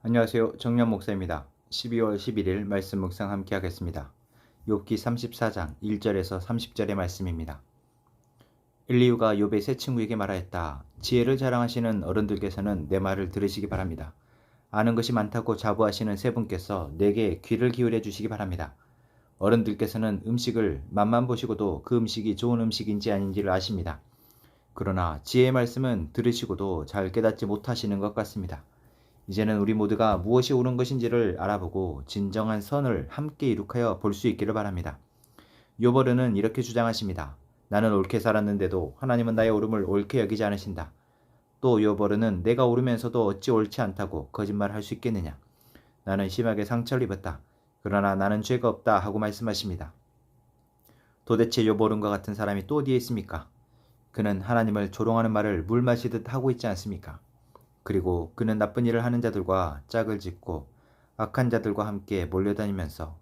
안녕하세요. 정년 목사입니다. 12월 11일 말씀 묵상 함께 하겠습니다. 욥기 34장 1절에서 30절의 말씀입니다. 엘리후가 욥의 세 친구에게 말하였다. 지혜를 자랑하시는 어른들께서는 내 말을 들으시기 바랍니다. 아는 것이 많다고 자부하시는 세 분께서 내게 귀를 기울여 주시기 바랍니다. 어른들께서는 음식을 맛만 보시고도 그 음식이 좋은 음식인지 아닌지를 아십니다. 그러나 지혜의 말씀은 들으시고도 잘 깨닫지 못하시는 것 같습니다. 이제는 우리 모두가 무엇이 옳은 것인지를 알아보고 진정한 선을 함께 이룩하여 볼 수 있기를 바랍니다. 욥어른은 이렇게 주장하십니다. 나는 옳게 살았는데도 하나님은 나의 옳음을 옳게 여기지 않으신다. 또 욥어른은 내가 옳으면서도 어찌 옳지 않다고 거짓말할 수 있겠느냐. 나는 심하게 상처를 입었다. 그러나 나는 죄가 없다 하고 말씀하십니다. 도대체 욥어른과 같은 사람이 또 어디에 있습니까? 그는 하나님을 조롱하는 말을 물 마시듯 하고 있지 않습니까? 그리고 그는 나쁜 일을 하는 자들과 짝을 짓고 악한 자들과 함께 몰려다니면서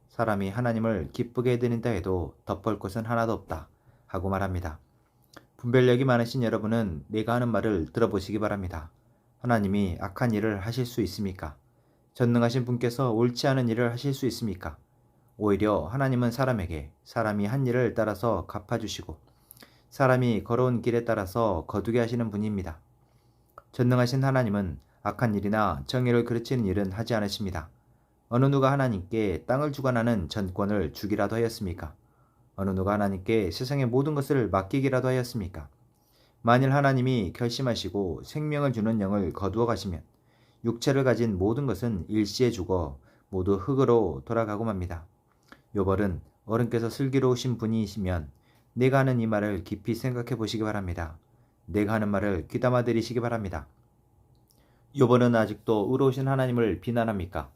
사람이 하나님을 기쁘게 해드린다 해도 덮을 것은 하나도 없다 하고 말합니다. 분별력이 많으신 여러분은 내가 하는 말을 들어보시기 바랍니다. 하나님이 악한 일을 하실 수 있습니까? 전능하신 분께서 옳지 않은 일을 하실 수 있습니까? 오히려 하나님은 사람에게 사람이 한 일을 따라서 갚아주시고 사람이 걸어온 길에 따라서 거두게 하시는 분입니다. 전능하신 하나님은 악한 일이나 정의를 그르치는 일은 하지 않으십니다. 어느 누가 하나님께 땅을 주관하는 전권을 주기라도 하였습니까? 어느 누가 하나님께 세상의 모든 것을 맡기기라도 하였습니까? 만일 하나님이 결심하시고 생명을 주는 영을 거두어 가시면 육체를 가진 모든 것은 일시에 죽어 모두 흙으로 돌아가고 맙니다. 욥은 어른께서 슬기로우신 분이시면 내가 하는 이 말을 깊이 생각해 보시기 바랍니다. 내가 하는 말을 귀담아 들으시기 바랍니다. 욥은 아직도 의로우신 하나님을 비난합니까?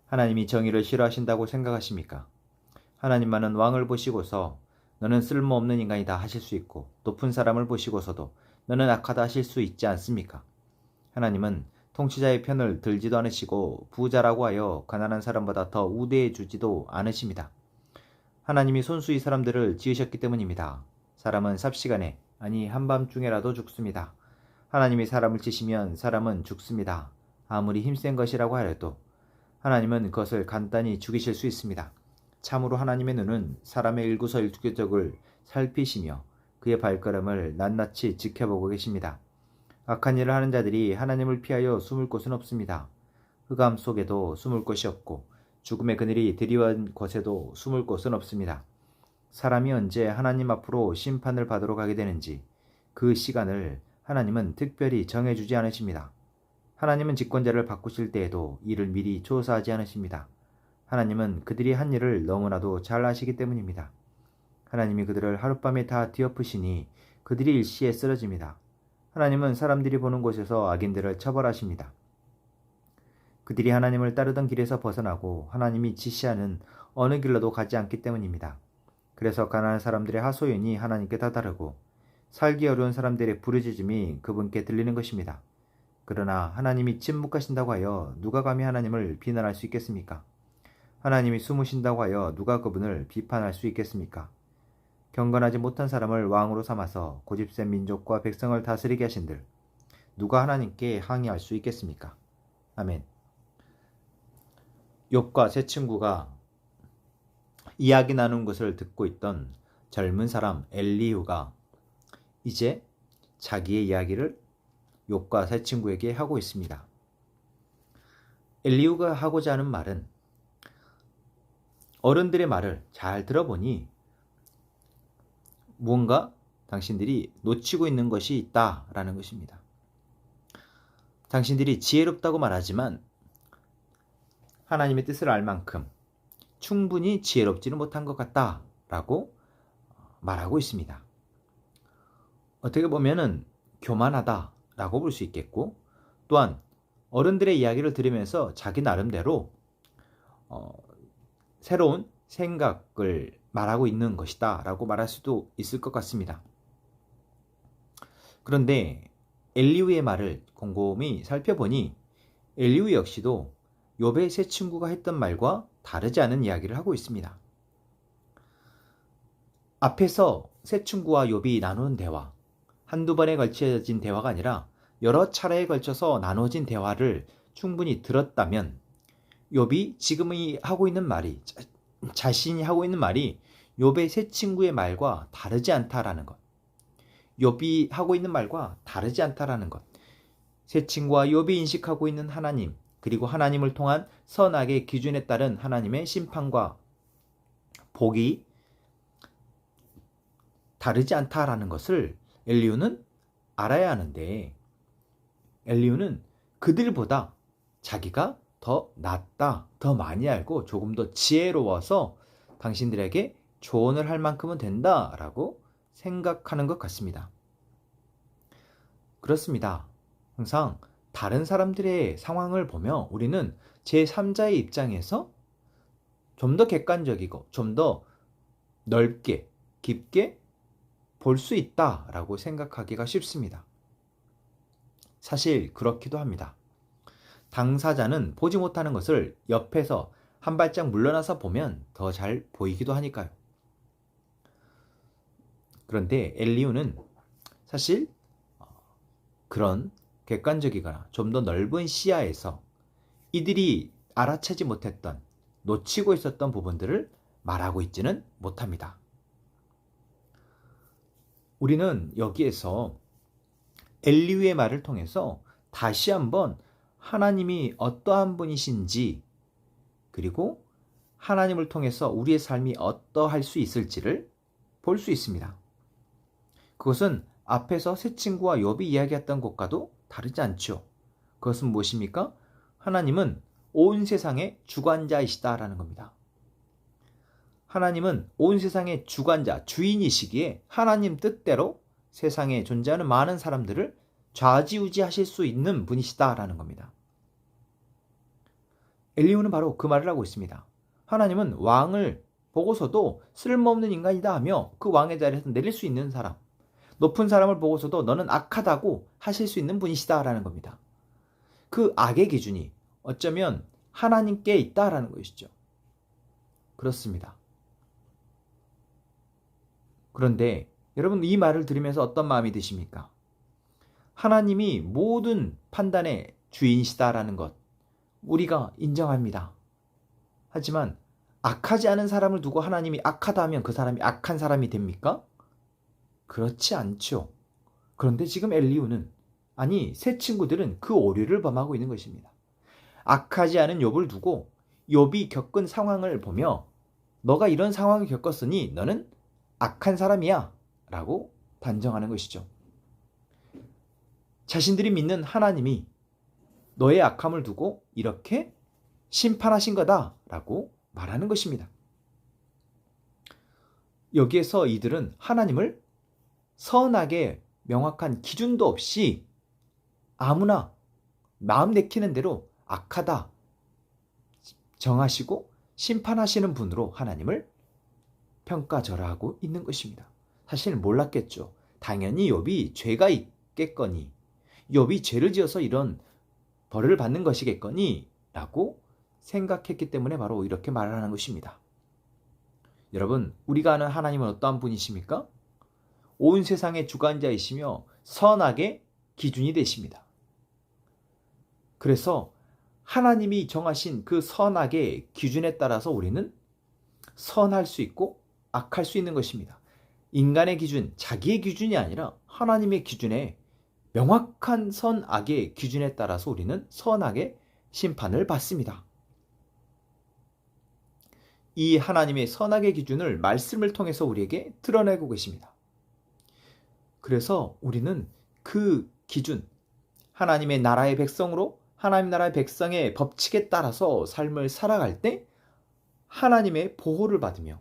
하나님이 정의를 싫어하신다고 생각하십니까? 하나님만은 왕을 보시고서 너는 쓸모없는 인간이다 하실 수 있고 높은 사람을 보시고서도 너는 악하다 하실 수 있지 않습니까? 하나님은 통치자의 편을 들지도 않으시고 부자라고 하여 가난한 사람보다 더 우대해 주지도 않으십니다. 하나님이 손수히 사람들을 지으셨기 때문입니다. 사람은 삽시간에 아니 한밤중에라도 죽습니다. 하나님이 사람을 치시면 사람은 죽습니다. 아무리 힘센 것이라고 하여도 하나님은 그것을 간단히 죽이실 수 있습니다. 참으로 하나님의 눈은 사람의 일구서일투족을 살피시며 그의 발걸음을 낱낱이 지켜보고 계십니다. 악한 일을 하는 자들이 하나님을 피하여 숨을 곳은 없습니다. 흑암 속에도 숨을 곳이 없고 죽음의 그늘이 드리운 곳에도 숨을 곳은 없습니다. 사람이 언제 하나님 앞으로 심판을 받으러 가게 되는지 그 시간을 하나님은 특별히 정해주지 않으십니다. 하나님은 집권자를 바꾸실 때에도 이를 미리 조사하지 않으십니다. 하나님은 그들이 한 일을 너무나도 잘 아시기 때문입니다. 하나님이 그들을 하룻밤에 다 뒤엎으시니 그들이 일시에 쓰러집니다. 하나님은 사람들이 보는 곳에서 악인들을 처벌하십니다. 그들이 하나님을 따르던 길에서 벗어나고 하나님이 지시하는 어느 길로도 가지 않기 때문입니다. 그래서 가난한 사람들의 하소연이 하나님께 다다르고 살기 어려운 사람들의 부르짖음이 그분께 들리는 것입니다. 그러나 하나님이 침묵하신다고 하여 누가 감히 하나님을 비난할 수 있겠습니까? 하나님이 숨으신다고 하여 누가 그분을 비판할 수 있겠습니까? 경건하지 못한 사람을 왕으로 삼아서 고집센 민족과 백성을 다스리게 하신들 누가 하나님께 항의할 수 있겠습니까? 아멘. 욥과 세 친구가 이야기 나눈 것을 듣고 있던 젊은 사람 엘리후가 이제 자기의 이야기를 욥과 세 친구에게 하고 있습니다. 엘리후가 하고자 하는 말은 어른들의 말을 잘 들어보니 무언가 당신들이 놓치고 있는 것이 있다라는 것입니다. 당신들이 지혜롭다고 말하지만 하나님의 뜻을 알 만큼 충분히 지혜롭지는 못한 것 같다라고 말하고 있습니다. 어떻게 보면은 교만하다라고 볼 수 있겠고 또한 어른들의 이야기를 들으면서 자기 나름대로 새로운 생각을 말하고 있는 것이다 라고 말할 수도 있을 것 같습니다. 그런데 엘리후의 말을 곰곰이 살펴보니 엘리후 역시도 욥의 세 친구가 했던 말과 다르지 않은 이야기를 하고 있습니다. 앞에서 세 친구와 욥이 나누는 대화, 한두 번에 걸쳐진 대화가 아니라 여러 차례에 걸쳐서 나눠진 대화를 충분히 들었다면 욥이 지금이 하고 있는 말이 자신이 하고 있는 말이 욥의 세 친구의 말과 다르지 않다라는 것. 욥이 하고 있는 말과 다르지 않다라는 것. 세 친구와 욥이 인식하고 있는 하나님, 그리고 하나님을 통한 선악의 기준에 따른 하나님의 심판과 복이 다르지 않다라는 것을 엘리후는 알아야 하는데, 엘리후는 그들보다 자기가 더 낫다, 더 많이 알고 조금 더 지혜로워서 당신들에게 조언을 할 만큼은 된다라고 생각하는 것 같습니다. 그렇습니다. 항상 다른 사람들의 상황을 보며 우리는 제3자의 입장에서 좀 더 객관적이고 좀 더 넓게, 깊게 볼 수 있다라고 생각하기가 쉽습니다. 사실 그렇기도 합니다. 당사자는 보지 못하는 것을 옆에서 한 발짝 물러나서 보면 더 잘 보이기도 하니까요. 그런데 엘리후는 사실 그런 객관적이거나 좀 더 넓은 시야에서 이들이 알아채지 못했던, 놓치고 있었던 부분들을 말하고 있지는 못합니다. 우리는 여기에서 엘리후의 말을 통해서 다시 한번 하나님이 어떠한 분이신지, 그리고 하나님을 통해서 우리의 삶이 어떠할 수 있을지를 볼 수 있습니다. 그것은 앞에서 세 친구와 욥이 이야기했던 것과도 다르지 않죠. 그것은 무엇입니까? 하나님은 온 세상의 주관자이시다라는 겁니다. 하나님은 온 세상의 주관자, 주인이시기에 하나님 뜻대로 세상에 존재하는 많은 사람들을 좌지우지하실 수 있는 분이시다라는 겁니다. 엘리후는 바로 그 말을 하고 있습니다. 하나님은 왕을 보고서도 쓸모없는 인간이다 하며 그 왕의 자리에서 내릴 수 있는 사람, 높은 사람을 보고서도 너는 악하다고 하실 수 있는 분이시다라는 겁니다. 그 악의 기준이 어쩌면 하나님께 있다라는 것이죠. 그렇습니다. 그런데 여러분, 이 말을 들으면서 어떤 마음이 드십니까? 하나님이 모든 판단의 주인이시다라는 것 우리가 인정합니다. 하지만 악하지 않은 사람을 두고 하나님이 악하다 하면 그 사람이 악한 사람이 됩니까? 그렇지 않죠. 그런데 지금 엘리후는, 아니 세 친구들은 그 오류를 범하고 있는 것입니다. 악하지 않은 욥을 두고 욥이 겪은 상황을 보며 너가 이런 상황을 겪었으니 너는 악한 사람이야 라고 단정하는 것이죠. 자신들이 믿는 하나님이 너의 악함을 두고 이렇게 심판하신 거다 라고 말하는 것입니다. 여기에서 이들은 하나님을 선악의 명확한 기준도 없이 아무나 마음 내키는 대로 악하다 정하시고 심판하시는 분으로 하나님을 평가절하하고 있는 것입니다. 사실 몰랐겠죠. 당연히 욥이 죄가 있겠거니, 욥이 죄를 지어서 이런 벌을 받는 것이겠거니 라고 생각했기 때문에 바로 이렇게 말을 하는 것입니다. 여러분, 우리가 아는 하나님은 어떠한 분이십니까? 온 세상의 주관자이시며 선악의 기준이 되십니다. 그래서 하나님이 정하신 그 선악의 기준에 따라서 우리는 선할 수 있고 악할 수 있는 것입니다. 인간의 기준, 자기의 기준이 아니라 하나님의 기준에, 명확한 선악의 기준에 따라서 우리는 선악의 심판을 받습니다. 이 하나님의 선악의 기준을 말씀을 통해서 우리에게 드러내고 계십니다. 그래서 우리는 그 기준, 하나님의 나라의 백성으로 하나님 나라의 백성의 법칙에 따라서 삶을 살아갈 때 하나님의 보호를 받으며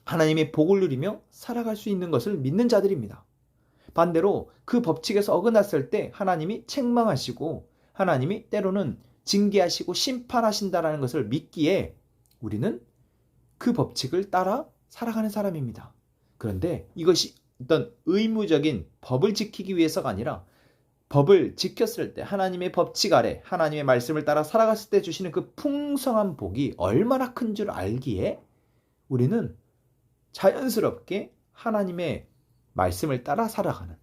하나님의 복을 누리며 살아갈 수 있는 것을 믿는 자들입니다. 반대로 그 법칙에서 어긋났을 때 하나님이 책망하시고 하나님이 때로는 징계하시고 심판하신다라는 것을 믿기에 우리는 그 법칙을 따라 살아가는 사람입니다. 그런데 이것이 어떤 의무적인 법을 지키기 위해서가 아니라 법을 지켰을 때, 하나님의 법칙 아래 하나님의 말씀을 따라 살아갔을 때 주시는 그 풍성한 복이 얼마나 큰 줄 알기에 우리는 자연스럽게 하나님의 말씀을 따라 살아가는,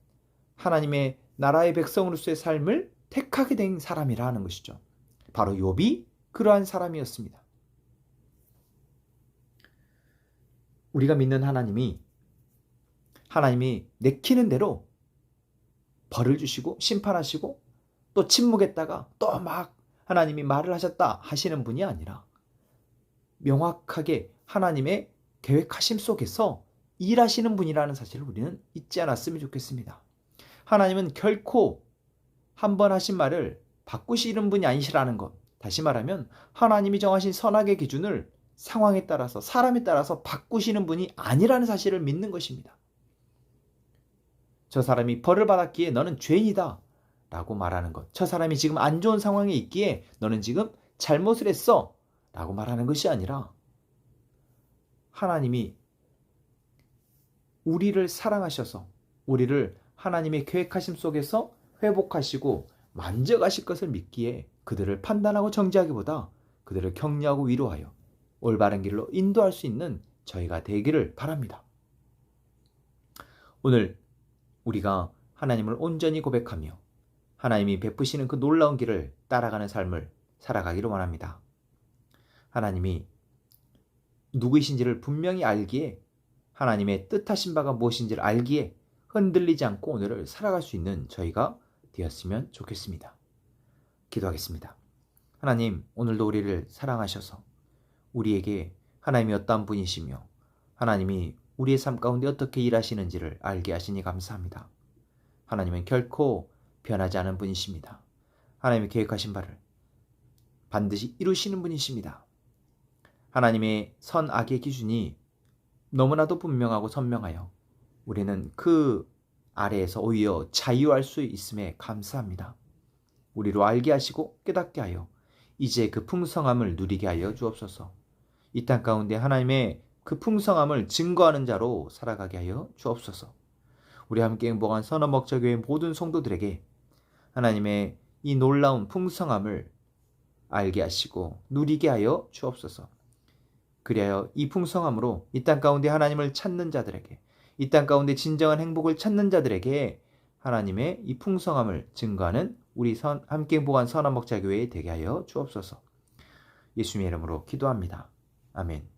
하나님의 나라의 백성으로서의 삶을 택하게 된 사람이라 하는 것이죠. 바로 욥이 그러한 사람이었습니다. 우리가 믿는 하나님이 내키는 대로 벌을 주시고 심판하시고 또 침묵했다가 또 막 하나님이 말을 하셨다 하시는 분이 아니라 명확하게 하나님의 계획하심 속에서 일하시는 분이라는 사실을 우리는 잊지 않았으면 좋겠습니다. 하나님은 결코 한 번 하신 말을 바꾸시는 분이 아니시라는 것. 다시 말하면 하나님이 정하신 선악의 기준을 상황에 따라서 사람에 따라서 바꾸시는 분이 아니라는 사실을 믿는 것입니다. 저 사람이 벌을 받았기에 너는 죄인이다 라고 말하는 것. 저 사람이 지금 안 좋은 상황에 있기에 너는 지금 잘못을 했어 라고 말하는 것이 아니라 하나님이 우리를 사랑하셔서 우리를 하나님의 계획하심 속에서 회복하시고 만져가실 것을 믿기에 그들을 판단하고 정죄하기보다 그들을 격려하고 위로하여 올바른 길로 인도할 수 있는 저희가 되기를 바랍니다. 오늘 우리가 하나님을 온전히 고백하며 하나님이 베푸시는 그 놀라운 길을 따라가는 삶을 살아가기를 원합니다. 하나님이 누구이신지를 분명히 알기에 하나님의 뜻하신 바가 무엇인지를 알기에 흔들리지 않고 오늘을 살아갈 수 있는 저희가 되었으면 좋겠습니다. 기도하겠습니다. 하나님, 오늘도 우리를 사랑하셔서 우리에게 하나님이 어떠한 분이시며 하나님이 우리의 삶 가운데 어떻게 일하시는지를 알게 하시니 감사합니다. 하나님은 결코 변하지 않은 분이십니다. 하나님이 계획하신 바를 반드시 이루시는 분이십니다. 하나님의 선악의 기준이 너무나도 분명하고 선명하여 우리는 그 아래에서 오히려 자유할 수 있음에 감사합니다. 우리로 알게 하시고 깨닫게 하여 이제 그 풍성함을 누리게 하여 주옵소서. 이 땅 가운데 하나님의 그 풍성함을 증거하는 자로 살아가게 하여 주옵소서. 우리 함께 행복한 선언목자교회 모든 성도들에게 하나님의 이 놀라운 풍성함을 알게 하시고 누리게 하여 주옵소서. 그리하여 이 풍성함으로 이 땅 가운데 하나님을 찾는 자들에게, 이 땅 가운데 진정한 행복을 찾는 자들에게 하나님의 이 풍성함을 증거하는 우리 함께 행복한 선언목자교회 되게 하여 주옵소서. 예수님의 이름으로 기도합니다. 아멘.